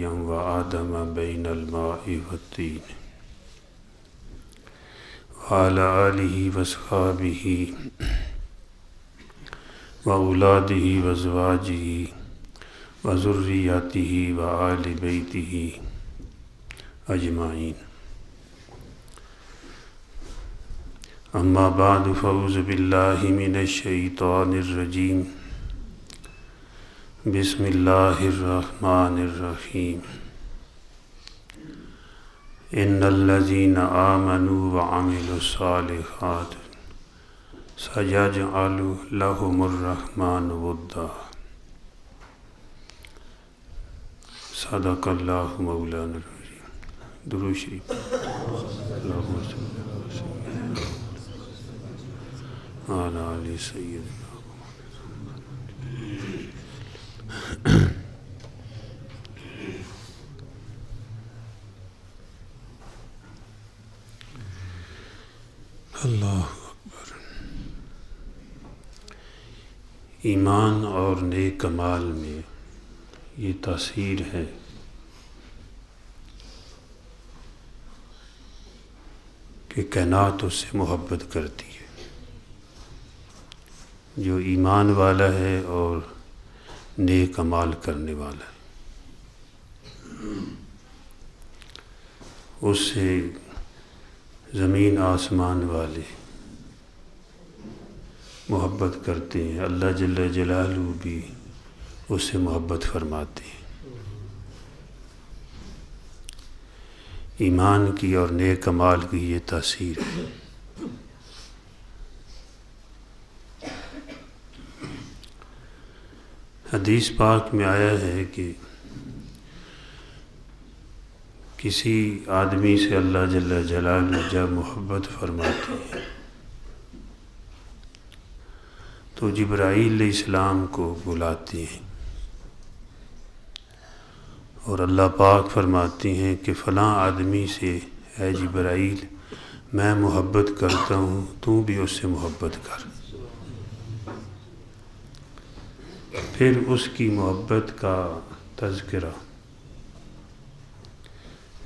حيا وآدم بين الماء والطين وعلى آله وأصحابه وأولاده وأزواجه وذرياته وآل بيته أجمعين. أما بعد فأعوذ بالله من الشيطان الرجيم. بسم الله الرحمن الرحيم. إن الذين آمنوا وعملوا الصالحات سيجعل لهم الرحمن ودا. صدق اللہ مولانا العظیم. درود شریف. اللہم صل علی آل سیدنا. اللہ اکبر. ایمان اور نیک اعمال میں یہ تاثیر ہے کہ کائنات اس سے محبت کرتی ہے. جو ایمان والا ہے اور نیک اعمال کرنے والا ہے اس سے زمین آسمان والے محبت کرتے ہیں. اللہ جل جلالہ بھی اس سے محبت فرماتے ہیں. ایمان کی اور نیک اعمال کی یہ تاثیر ہے. حدیث پاک میں آیا ہے کہ کسی آدمی سے اللہ جل جلالہ جب محبت فرماتے ہیں تو جبرائیل علیہ السلام کو بلاتے ہیں اور اللہ پاک فرماتے ہیں کہ فلاں آدمی سے اے جبرائیل میں محبت کرتا ہوں، تو بھی اس سے محبت کر. پھر اس کی محبت کا تذکرہ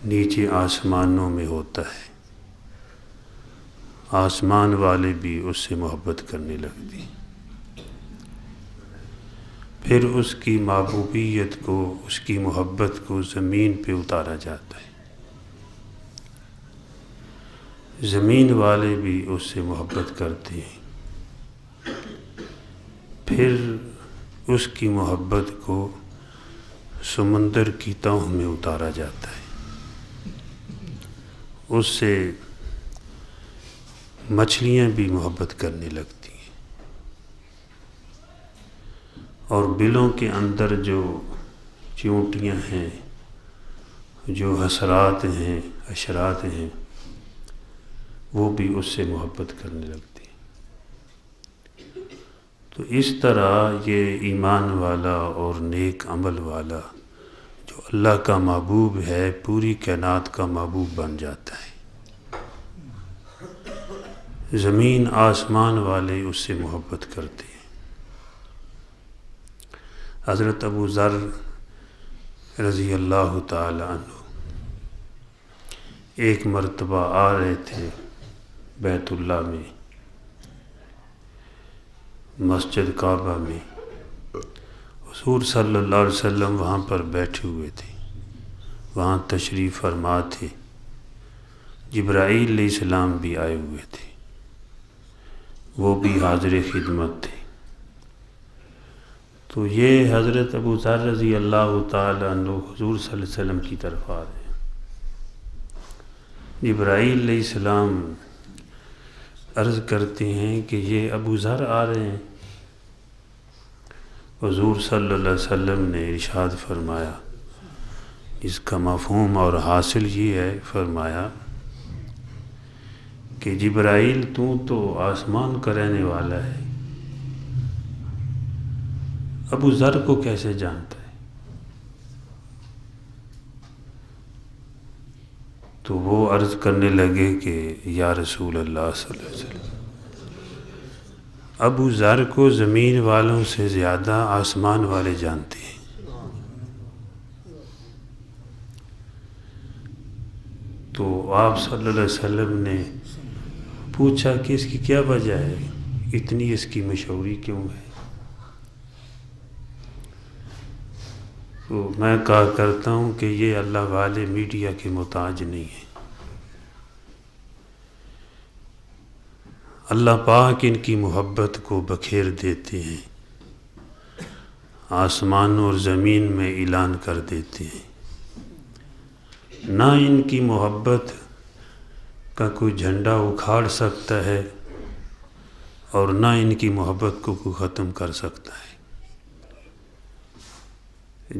نیچے آسمانوں میں ہوتا ہے. آسمان والے بھی اس سے محبت کرنے لگتے ہیں. پھر اس کی محبوبیت کو، اس کی محبت کو زمین پہ اتارا جاتا ہے. زمین والے بھی اس سے محبت کرتے ہیں. پھر اس کی محبت کو سمندر کی تہہ میں اتارا جاتا ہے. اس سے مچھلیاں بھی محبت کرنے لگتی ہیں. اور بلوں کے اندر جو چیونٹیاں ہیں، جو حشرات ہیں، وہ بھی اس سے محبت کرنے لگتی ہیں. تو اس طرح یہ ایمان والا اور نیک عمل والا جو اللہ کا محبوب ہے پوری کائنات کا محبوب بن جاتا ہے. زمین آسمان والے اس سے محبت کرتے ہیں. حضرت ابو ذر رضی اللہ تعالی عنہ ایک مرتبہ آ رہے تھے بیت اللہ میں، مسجد کعبہ میں. حضور صلی اللہ علیہ وسلم وہاں پر بیٹھے ہوئے تھے، وہاں تشریف فرما تھے. جبرائیل علیہ السلام بھی آئے ہوئے تھے، وہ بھی حاضر خدمت تھے. تو یہ حضرت ابو ذر رضی اللہ تعالی عنہ حضور صلی اللہ علیہ وسلم کی طرف آ رہے ہیں. جبرائیل علیہ السلام عرض کرتے ہیں کہ یہ ابو ذر آ رہے ہیں. حضور صلی اللہ علیہ وسلم نے ارشاد فرمایا، اس کا مفہوم اور حاصل یہ ہے، فرمایا کہ جبرائیل تو آسمان کا رہنے والا ہے، ابو ذر کو کیسے جانتا ہے؟ تو وہ عرض کرنے لگے کہ یا رسول اللہ صلی اللہ علیہ وسلم، ابو ذر کو زمین والوں سے زیادہ آسمان والے جانتے ہیں. تو آپ صلی اللہ علیہ وسلم نے پوچھا کہ اس کی کیا وجہ ہے، اتنی اس کی مشہوری کیوں ہے؟ تو میں کہا کرتا ہوں کہ یہ اللہ والے میڈیا کے محتاج نہیں ہیں، اللہ پاک ان کی محبت کو بکھیر دیتے ہیں، آسمانوں اور زمین میں اعلان کر دیتے ہیں۔ نہ ان کی محبت کا کوئی جھنڈا اکھاڑ سکتا ہے اور نہ ان کی محبت کو کوئی ختم کر سکتا ہے۔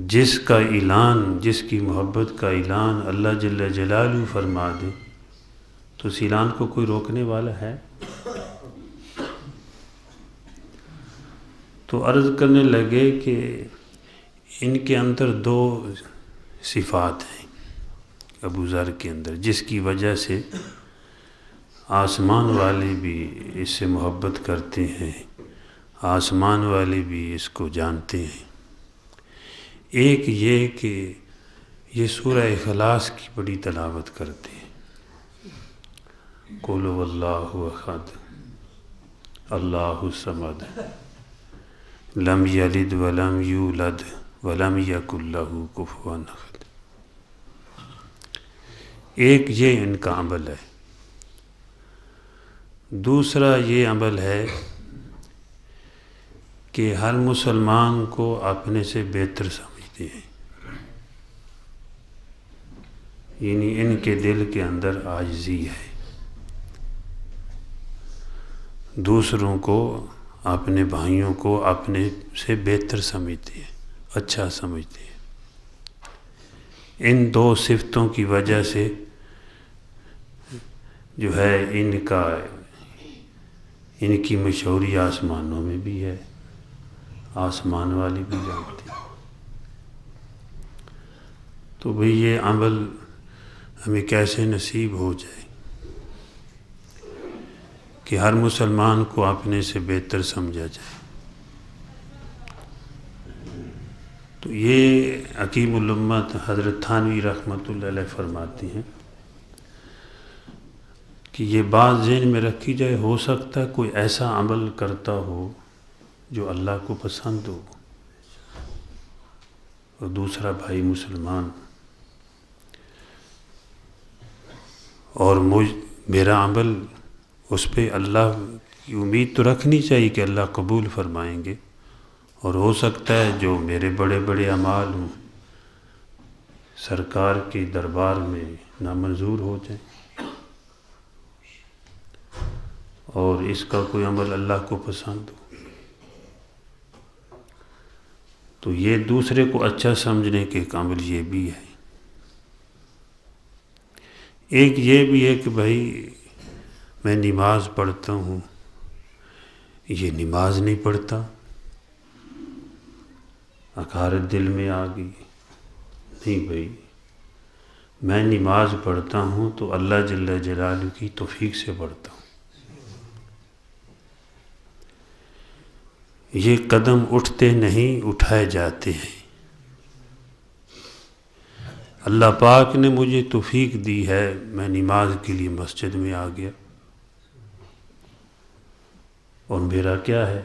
جس کا اعلان، جس کی محبت کا اعلان اللہ جل جلالہ فرما دے تو اس اعلان کو کوئی روکنے والا ہے؟ تو عرض کرنے لگے کہ ان کے اندر دو صفات ہیں ابو ذر کے اندر، جس کی وجہ سے آسمان والے بھی اس سے محبت کرتے ہیں، آسمان والے بھی اس کو جانتے ہیں۔ ایک یہ کہ یہ سورہ اخلاص کی بڑی تلاوت کرتے ہیں، قل هو اللہ احد اللہ الصمد لم یلد ولم یولد ولم یکن لہ کفوا احد۔ ایک یہ ان کا عمل ہے۔ دوسرا یہ عمل ہے کہ ہر مسلمان کو اپنے سے بہتر سمجھتے ہیں، یعنی ان کے دل کے اندر عاجزی ہے، دوسروں کو، اپنے بھائیوں کو اپنے سے بہتر سمجھتے ہیں، اچھا سمجھتے ہیں۔ ان دو صفتوں کی وجہ سے جو ہے ان کی مشہوری آسمانوں میں بھی ہے، آسمان والی بھی جانتے ہیں۔ تو بھئی یہ عمل ہمیں کیسے نصیب ہو جائے کہ ہر مسلمان کو اپنے سے بہتر سمجھا جائے؟ تو یہ حکیم الامت حضرت تھانوی رحمۃ اللہ علیہ فرماتے ہیں کہ یہ بات ذہن میں رکھی جائے، ہو سکتا ہے کوئی ایسا عمل کرتا ہو جو اللہ کو پسند ہو، اور دوسرا بھائی مسلمان، اور میرا عمل اس پہ اللہ کی امید تو رکھنی چاہیے کہ اللہ قبول فرمائیں گے، اور ہو سکتا ہے جو میرے بڑے بڑے اعمال ہوں سرکار کے دربار میں نامنظور ہو جائیں، اور اس کا کوئی عمل اللہ کو پسند ہو۔ تو یہ دوسرے کو اچھا سمجھنے کے ایک عمل یہ بھی ہے۔ ایک یہ بھی ہے کہ بھائی میں نماز پڑھتا ہوں، یہ نماز نہیں پڑھتا، حقارت دل میں آ گئی، نہیں بھائی میں نماز پڑھتا ہوں تو اللہ جل جلالہ کی توفیق سے پڑھتا ہوں۔ یہ قدم اٹھتے نہیں، اٹھائے جاتے ہیں۔ اللہ پاک نے مجھے توفیق دی ہے، میں نماز کے لیے مسجد میں آ گیا، اور میرا کیا ہے،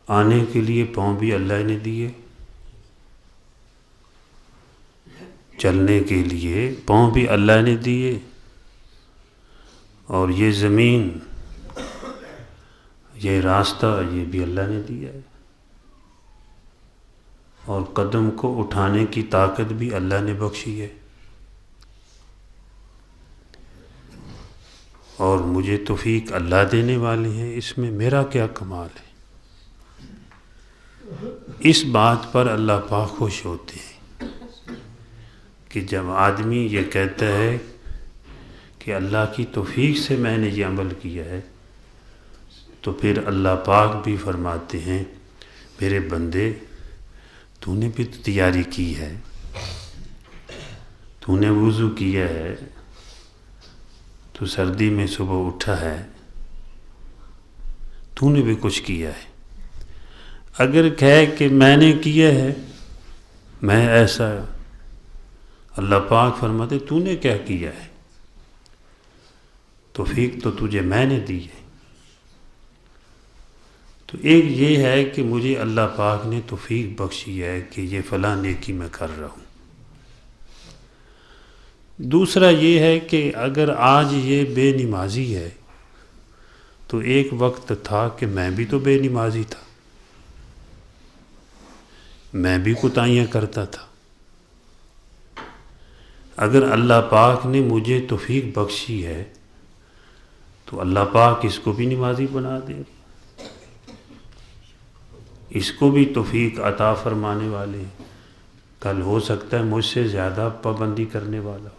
آنے کے لیے پاؤں بھی اللہ نے دیے، چلنے کے لیے پاؤں بھی اللہ نے دیے، اور یہ زمین، یہ راستہ، یہ بھی اللہ نے دیا ہے، اور قدم کو اٹھانے کی طاقت بھی اللہ نے بخشی ہے، اور مجھے توفیق اللہ دینے والے ہیں، اس میں میرا کیا کمال ہے؟ اس بات پر اللہ پاک خوش ہوتے ہیں کہ جب آدمی یہ کہتا ہے کہ اللہ کی توفیق سے میں نے یہ عمل کیا ہے، تو پھر اللہ پاک بھی فرماتے ہیں میرے بندے تو نے بھی تو تیاری کی ہے، تو نے وضو کیا ہے، تو سردی میں صبح اٹھا ہے، تو نے بھی کچھ کیا ہے۔ اگر کہے کہ میں نے کیا ہے، میں ایسا اللہ پاک فرماتے تو نے کیا کیا ہے؟ توفیق تو تجھے میں نے دی ہے۔ تو ایک یہ ہے کہ مجھے اللہ پاک نے توفیق بخشی ہے کہ یہ فلاں نیکی میں کر رہا ہوں۔ دوسرا یہ ہے کہ اگر آج یہ بے نمازی ہے تو ایک وقت تھا کہ میں بھی تو بے نمازی تھا، میں بھی کوتاہیاں کرتا تھا۔ اگر اللہ پاک نے مجھے توفیق بخشی ہے تو اللہ پاک اس کو بھی نمازی بنا دیں گے، اس کو بھی توفیق عطا فرمانے والے ہیں۔ کل ہو سکتا ہے مجھ سے زیادہ پابندی کرنے والا ہو،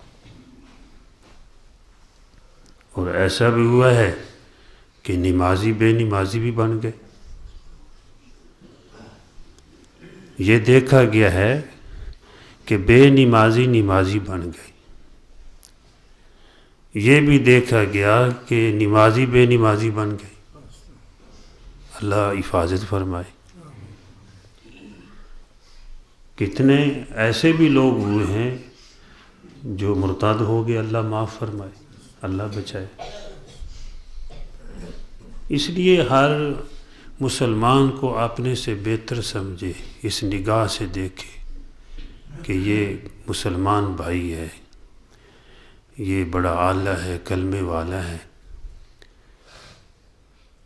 اور ایسا بھی ہوا ہے کہ نمازی بے نمازی بھی بن گئے۔ یہ دیکھا گیا ہے کہ بے نمازی نمازی بن گئے، یہ بھی دیکھا گیا کہ نمازی بے نمازی بن گئے۔ اللہ حفاظت فرمائے۔ کتنے ایسے بھی لوگ ہوئے ہیں جو مرتد ہو گئے، اللہ معاف فرمائے، اللہ بچائے۔ اس لیے ہر مسلمان کو اپنے سے بہتر سمجھے، اس نگاہ سے دیکھے کہ یہ مسلمان بھائی ہے، یہ بڑا اعلیٰ ہے، کلمے والا ہے۔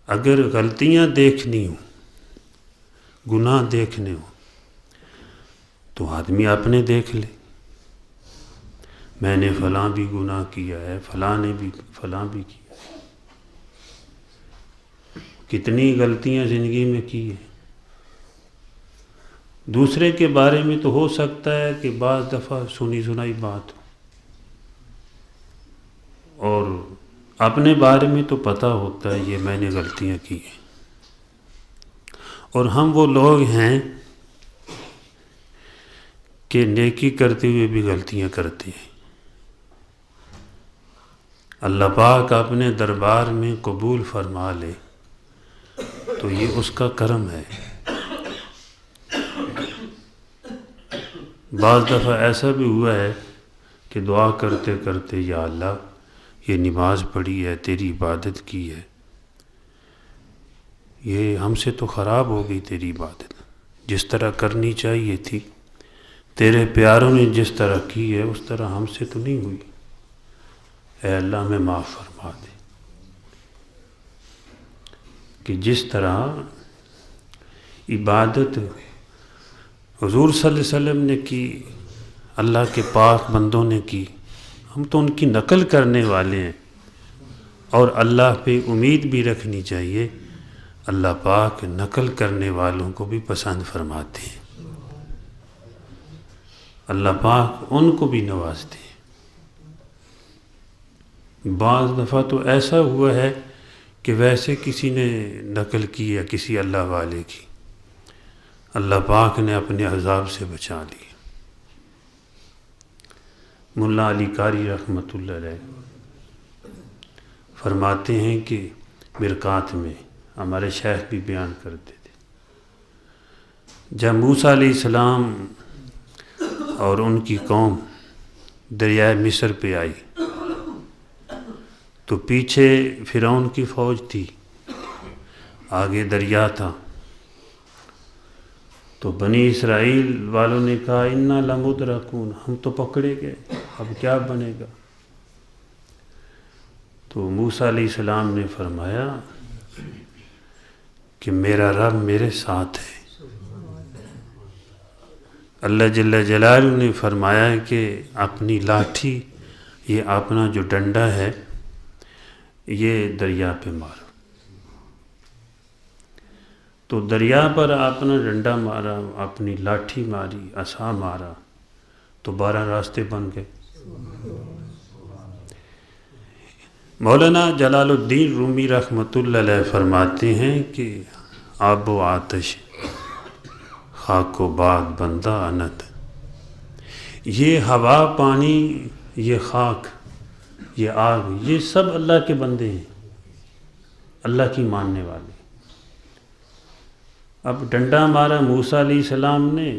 اگر غلطیاں دیکھنی ہوں، گناہ دیکھنے ہوں تو آدمی اپنے دیکھ لے، میں نے فلاں بھی گناہ کیا ہے، فلاں نے بھی فلاں بھی کیا، کتنی غلطیاں زندگی میں کی ہیں۔ دوسرے کے بارے میں تو ہو سکتا ہے کہ بعض دفعہ سنی سنائی بات ہو، اور اپنے بارے میں تو پتہ ہوتا ہے یہ میں نے غلطیاں کی ہیں۔ اور ہم وہ لوگ ہیں کہ نیکی کرتے ہوئے بھی غلطیاں کرتے ہیں۔ اللہ پاک اپنے دربار میں قبول فرما لے تو یہ اس کا کرم ہے۔ بعض دفعہ ایسا بھی ہوا ہے کہ دعا کرتے کرتے یا اللہ یہ نماز پڑھی ہے، تیری عبادت کی ہے، یہ ہم سے تو خراب ہو گئی تیری عبادت، جس طرح کرنی چاہیے تھی، تیرے پیاروں نے جس طرح کی ہے اس طرح ہم سے تو نہیں ہوئی، اے اللہ ہمیں معاف فرما دے۔ کہ جس طرح عبادت حضور صلی اللہ علیہ وسلم نے کی، اللہ کے پاک بندوں نے کی، ہم تو ان کی نقل کرنے والے ہیں، اور اللہ پہ امید بھی رکھنی چاہیے، اللہ پاک نقل کرنے والوں کو بھی پسند فرماتے ہیں، اللہ پاک ان کو بھی نوازتے ہیں۔ بعض دفعہ تو ایسا ہوا ہے کہ ویسے کسی نے نقل کی ہے کسی اللہ والے کی، اللہ پاک نے اپنے عذاب سے بچا لی۔ ملا علی قاری رحمۃ اللہ علیہ فرماتے ہیں کہ مرقات میں ہمارے شیخ بھی بیان کرتے تھے، جب موسیٰ علیہ السلام اور ان کی قوم دریائے مصر پہ آئی تو پیچھے فرعون کی فوج تھی، آگے دریا تھا، تو بنی اسرائیل والوں نے کہا انا لمدرکون، ہم تو پکڑے گئے، اب کیا بنے گا؟ تو موسیٰ علیہ السلام نے فرمایا کہ میرا رب میرے ساتھ ہے۔ اللہ جل جلالہ نے فرمایا کہ اپنی لاٹھی، یہ اپنا جو ڈنڈا ہے یہ دریا پہ مارو، تو دریا پر اپنا ڈنڈا مارا، اپنی لاٹھی ماری، عصا مارا، تو 12 راستے بن گئے۔ مولانا جلال الدین رومی رحمۃ اللہ علیہ فرماتے ہیں کہ آب و آتش، خاک و باد بندہ انت، یہ ہوا پانی، یہ خاک، یہ آگ، یہ سب اللہ کے بندے ہیں، اللہ کی ماننے والے۔ اب ڈنڈا مارا موسیٰ علیہ السلام نے،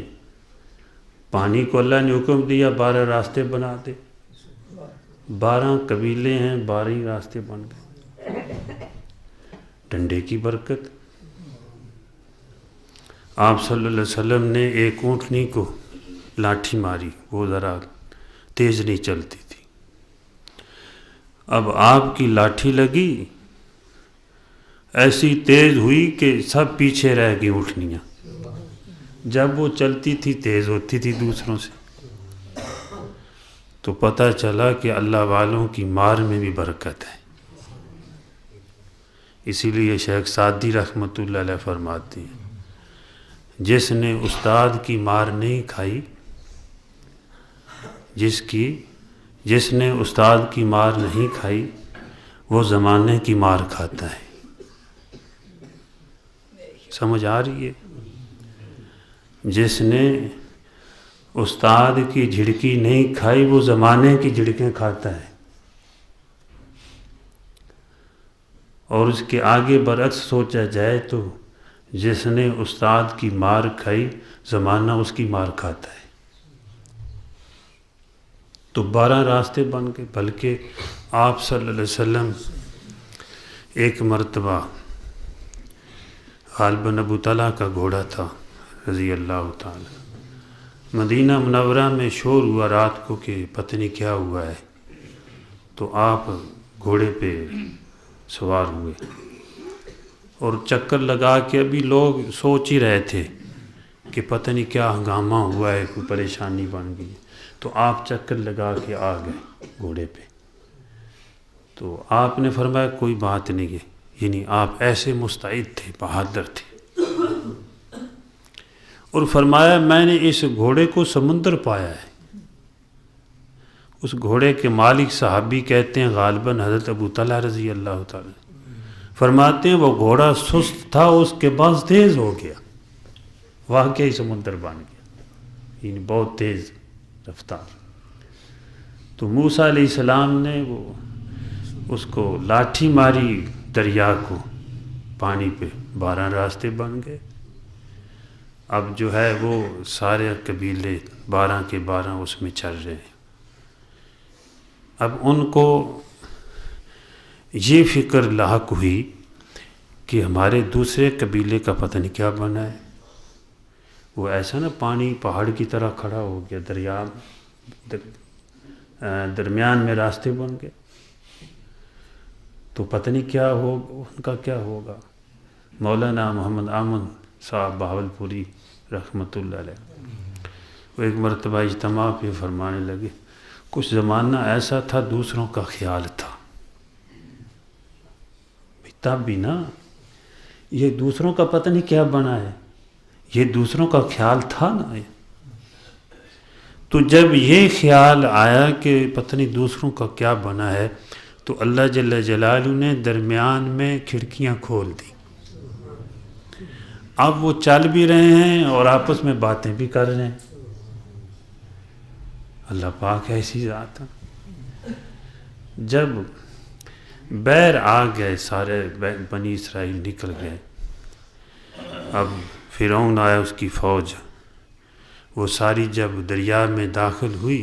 پانی کو اللہ نے حکم دیا 12 راستے بنا دے، 12 قبیلے ہیں، 12 ہی راستے بن گئے، ڈنڈے کی برکت۔ آپ صلی اللہ علیہ وسلم نے ایک اونٹنی کو لاٹھی ماری، وہ ذرا تیز نہیں چلتی تھی، اب آپ کی لاٹھی لگی، ایسی تیز ہوئی کہ سب پیچھے رہ گئی اونٹنیاں، جب وہ چلتی تھی تیز ہوتی تھی دوسروں سے، تو پتہ چلا کہ اللہ والوں کی مار میں بھی برکت ہے۔ اسی لیے شیخ سعدی رحمۃ اللہ علیہ فرماتے ہیں، جس نے استاد کی مار نہیں کھائی، جس نے استاد کی مار نہیں کھائی، وہ زمانے کی مار کھاتا ہے۔ سمجھ آ رہی ہے؟ جس نے استاد کی جھڑکی نہیں کھائی، وہ زمانے کی جھڑکیں کھاتا ہے۔ اور اس کے آگے برعکس سوچا جائے تو جس نے استاد کی مار کھائی، زمانہ اس کی مار کھاتا ہے۔ تو 12 راستے بن گئے۔ بلکہ آپ صلی اللہ علیہ وسلم ایک مرتبہ غالباً ابو طلحہ کا گھوڑا تھا رضی اللہ تعالی، مدینہ منورہ میں شور ہوا رات کو کہ پتہ نہیں کیا ہوا ہے، تو آپ گھوڑے پہ سوار ہوئے اور چکر لگا کے، ابھی لوگ سوچ ہی رہے تھے کہ پتہ نہیں کیا ہنگامہ ہوا ہے، کوئی پریشانی بن گئی، تو آپ چکر لگا کے آ گئے گھوڑے پہ۔ تو آپ نے فرمایا کوئی بات نہیں ہے، یعنی آپ ایسے مستعد تھے، بہادر تھے، اور فرمایا میں نے اس گھوڑے کو سمندر پایا ہے۔ اس گھوڑے کے مالک صحابی کہتے ہیں غالباً حضرت ابو طلحہ رضی اللہ تعالی، فرماتے ہیں وہ گھوڑا سست تھا، اس کے بعد تیز ہو گیا، واقعی سمندر بن گیا، یعنی بہت تیز رفتار۔ تو موسیٰ علیہ السلام نے اس کو لاٹھی ماری دریا کو، پانی پہ 12 راستے بن گئے۔ اب جو ہے وہ سارے قبیلے 12 کے 12 اس میں چل رہے ہیں۔ اب ان کو یہ فکر لاحق ہوئی کہ ہمارے دوسرے قبیلے کا پتہ نہیں کیا بنا ہے، وہ ایسا نا پانی پہاڑ کی طرح کھڑا ہو گیا، دریا درمیان میں راستے بن گئے، تو پتہ نہیں کیا ہوگا، ان کا کیا ہوگا۔ مولانا محمد آمن صاحب بہاولپوری رحمۃ اللہ علیہ، وہ ایک مرتبہ اجتماع پہ فرمانے لگے، کچھ زمانہ ایسا تھا دوسروں کا خیال تھا، تب بھی نا یہ دوسروں کا پتہ نہیں کیا بنا ہے، یہ دوسروں کا خیال تھا نا۔ تو جب یہ خیال آیا کہ پتہ نہیں دوسروں کا کیا بنا ہے، تو اللہ جل جلالہ نے درمیان میں کھڑکیاں کھول دی، اب وہ چل بھی رہے ہیں اور آپس میں باتیں بھی کر رہے ہیں۔ اللہ پاک ایسی ذات ہے۔ جب بیر آ گئے، سارے بنی اسرائیل نکل گئے، اب فرعون آیا، اس کی فوج، وہ ساری جب دریا میں داخل ہوئی،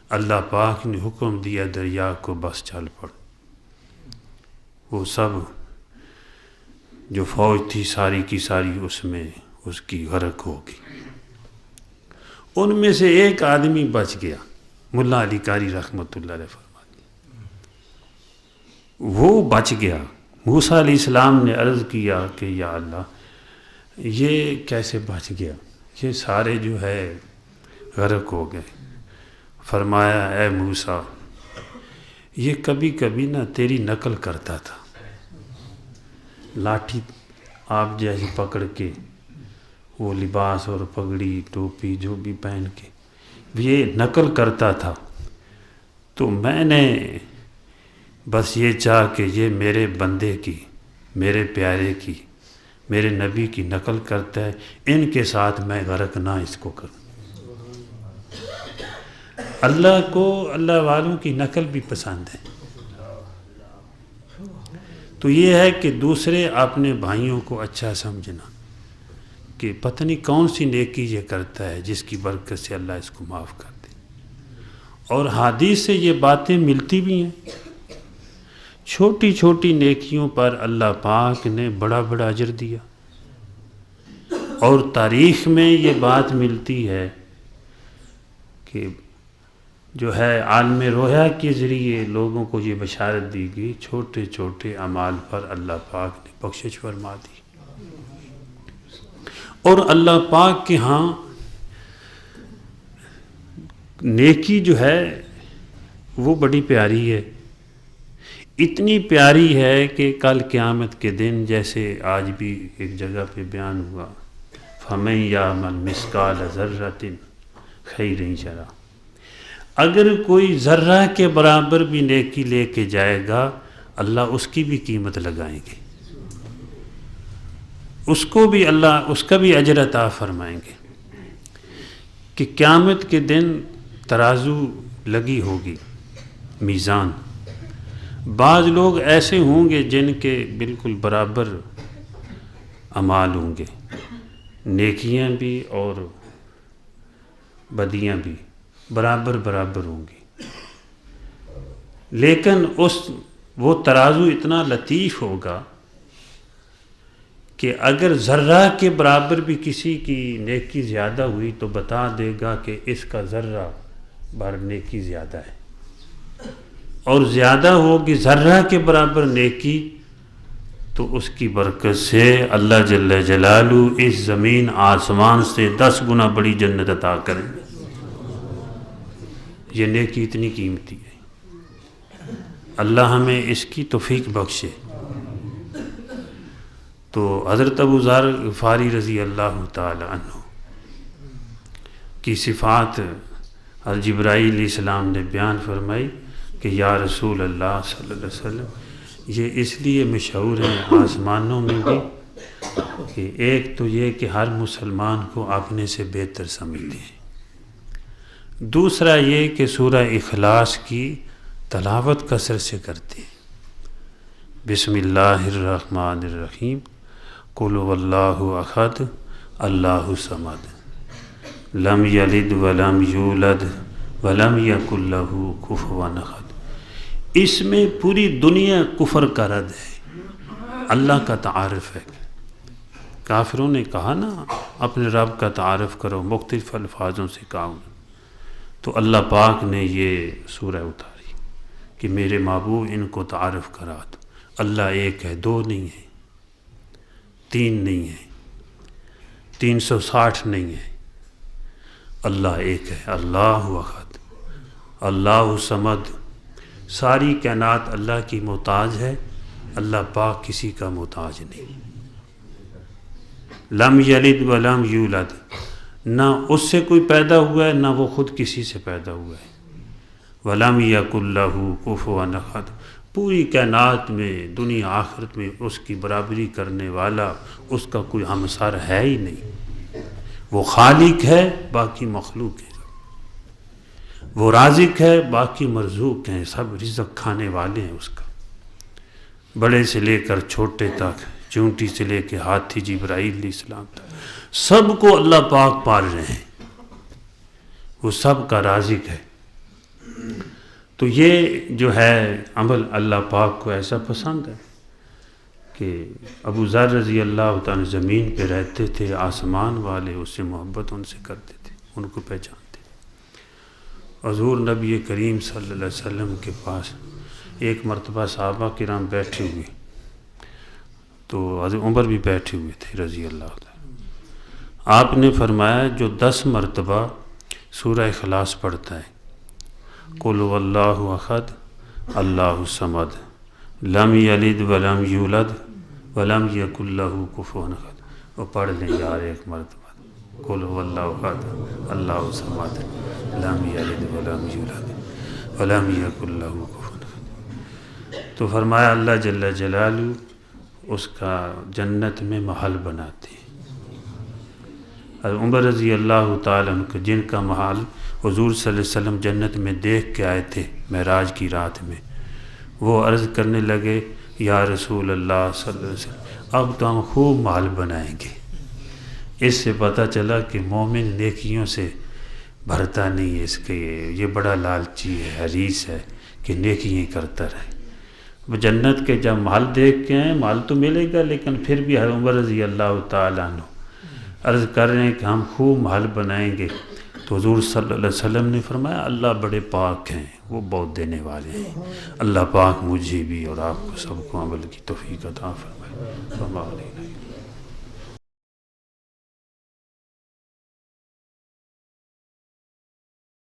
اللہ پاک نے حکم دیا دریا کو بس چل پڑ، وہ سب جو فوج تھی ساری کی ساری اس میں اس کی غرق ہو گئی۔ ان میں سے ایک آدمی بچ گیا، ملا علی قاری رحمۃ اللہ علیہ فرماتے ہیں، وہ بچ گیا۔ موسیٰ علیہ السلام نے عرض کیا کہ یا اللہ یہ کیسے بچ گیا، یہ سارے جو ہے غرق ہو گئے۔ فرمایا اے موسیٰ، یہ کبھی کبھی نا تیری نقل کرتا تھا، لاٹھی آپ جیسے پکڑ کے، وہ لباس اور پگڑی ٹوپی جو بھی پہن کے یہ نقل کرتا تھا، تو میں نے بس یہ چاہ کہ یہ میرے بندے کی، میرے پیارے کی، میرے نبی کی نقل کرتا ہے، ان کے ساتھ میں غرق نہ اس کو کروں۔ اللہ کو اللہ والوں کی نقل بھی پسند ہے۔ تو یہ ہے کہ دوسرے اپنے بھائیوں کو اچھا سمجھنا، کہ پتہ نہیں کون سی نیکی یہ کرتا ہے جس کی برکت سے اللہ اس کو معاف کر دے. اور حدیث سے یہ باتیں ملتی بھی ہیں. چھوٹی چھوٹی نیکیوں پر اللہ پاک نے بڑا بڑا اجر دیا. اور تاریخ میں یہ بات ملتی ہے کہ جو ہے عالم رویا کے ذریعے لوگوں کو یہ بشارت دی گئی، چھوٹے چھوٹے اعمال پر اللہ پاک نے بخشش فرما دی. اور اللہ پاک کے ہاں نیکی جو ہے وہ بڑی پیاری ہے. اتنی پیاری ہے کہ کل قیامت کے دن جیسے آج بھی ایک جگہ پہ بیان ہوا، فَمَن يَعْمَلْ مِثْقَالَ ذَرَّةٍ خَيْرًا يَرَهُ، اگر کوئی ذرہ کے برابر بھی نیکی لے کے جائے گا اللہ اس کی بھی قیمت لگائیں گے، اس کو بھی اللہ اس کا بھی اجر عطا فرمائیں گے. کہ قیامت کے دن ترازو لگی ہوگی، میزان. بعض لوگ ایسے ہوں گے جن کے بالکل برابر اعمال ہوں گے، نیکیاں بھی اور بدیاں بھی برابر برابر ہوں گی، لیکن وہ ترازو اتنا لطیف ہوگا کہ اگر ذرہ کے برابر بھی کسی کی نیکی زیادہ ہوئی تو بتا دے گا کہ اس کا ذرہ بار نیکی زیادہ ہے. اور زیادہ ہوگی ذرہ کے برابر نیکی تو اس کی برکت سے اللہ جل جلالہ اس زمین آسمان سے 10 گنا بڑی جنت عطا کریں. یہ نیکی اتنی قیمتی ہے، اللہ ہمیں اس کی توفیق بخشے. تو حضرت ابو ذر غفاری رضی اللہ تعالی عنہ کی صفات حضرت جبرائیل علیہ السلام نے بیان فرمائی کہ یا رسول اللہ صلی اللہ علیہ وسلم یہ اس لیے مشہور ہیں آسمانوں میں بھی کہ ایک تو یہ کہ ہر مسلمان کو اپنے سے بہتر سمجھتے ہیں، دوسرا یہ کہ سورہ اخلاص کی تلاوت کثرت سے کرتے ہیں. بسم اللہ الرحمن الرحیم، قل هو اللہ احد اللہ الصمد لم یلد ولم یولد ولم یکن لہ کفوا احد. اس میں پوری دنیا کفر کا رد ہے، اللہ کا تعارف ہے. کافروں نے کہا نا اپنے رب کا تعارف کرو، مختلف الفاظوں سے کہا، تو اللہ پاک نے یہ سورہ اتاری کہ میرے محبوب ان کو تعارف کرا دو. اللہ ایک ہے، 2 نہیں ہے، 3 نہیں ہے، 360 نہیں ہے، اللہ ایک ہے. اللہ احد اللہ صمد. ساری کائنات اللہ کی محتاج ہے، اللہ پاک کسی کا محتاج نہیں. لم یلد ولم یولد، نہ اس سے کوئی پیدا ہوا ہے نہ وہ خود کسی سے پیدا ہوا ہے. ولم یکن لہ کفوا احد. پوری کائنات میں دنیا آخرت میں اس کی برابری کرنے والا اس کا کوئی ہمسر ہے ہی نہیں. وہ خالق ہے، باقی مخلوق ہے. وہ رازق ہے، باقی مرزوق ہیں. سب رزق کھانے والے ہیں اس کا، بڑے سے لے کر چھوٹے تک، چونٹی سے لے کے ہاتھی جبرائیل علیہ السلام تک، سب کو اللہ پاک پال رہے ہیں. وہ سب کا رازق ہے. تو یہ جو ہے عمل اللہ پاک کو ایسا پسند ہے کہ ابو ذر رضی اللہ تعالیٰ زمین پہ رہتے تھے، آسمان والے اس سے محبت ان سے کرتے تھے، ان کو پہچانتے. حضور نبی کریم صلی اللہ علیہ وسلم کے پاس ایک مرتبہ صحابہ کرام بیٹھے ہوئے، تو حضرت عمر بھی بیٹھے ہوئے تھے رضی اللہ تعالیٰ. آپ نے فرمایا جو 10 مرتبہ سورہ اخلاص پڑھتا ہے، قل هو اللہ احد اللہ الصمد لم یلد ولم یولد ولم یکن لہ کفوا احد. وہ پڑھ لیں یار ایک مرتبہ، قل هو اللہ احد اللہ الصمد لم یلد ولم یولد ولم یکن لہ کفوا احد. تو فرمایا اللہ جل جلالہ اس کا جنت میں محل بناتے ہیں. عمر رضی اللہ تعالیٰ عنہ جن کا محل حضور صلی اللہ علیہ وسلم جنت میں دیکھ کے آئے تھے معراج کی رات میں، وہ عرض کرنے لگے یا رسول اللہ صلی اللہ علیہ وسلم اب تو ہم خوب محل بنائیں گے. اس سے پتہ چلا کہ مومن نیکیوں سے بھرتا نہیں ہے، اس کے یہ بڑا لالچی ہے، حریص ہے کہ نیکیاں کرتا رہے۔ وہ جنت کے جب مال دیکھ کے ہیں، مال تو ملے گا لیکن پھر بھی عمر رضی اللہ تعالیٰ عنہ عرض کر رہے ہیں کہ ہم خوب مال بنائیں گے، تو حضور صلی اللہ علیہ وسلم نے فرمایا اللہ بڑے پاک ہیں، وہ بہت دینے والے ہیں، اللہ پاک مجھے بھی اور آپ کو سب کو عمل کی توفیق عطا فرمائے۔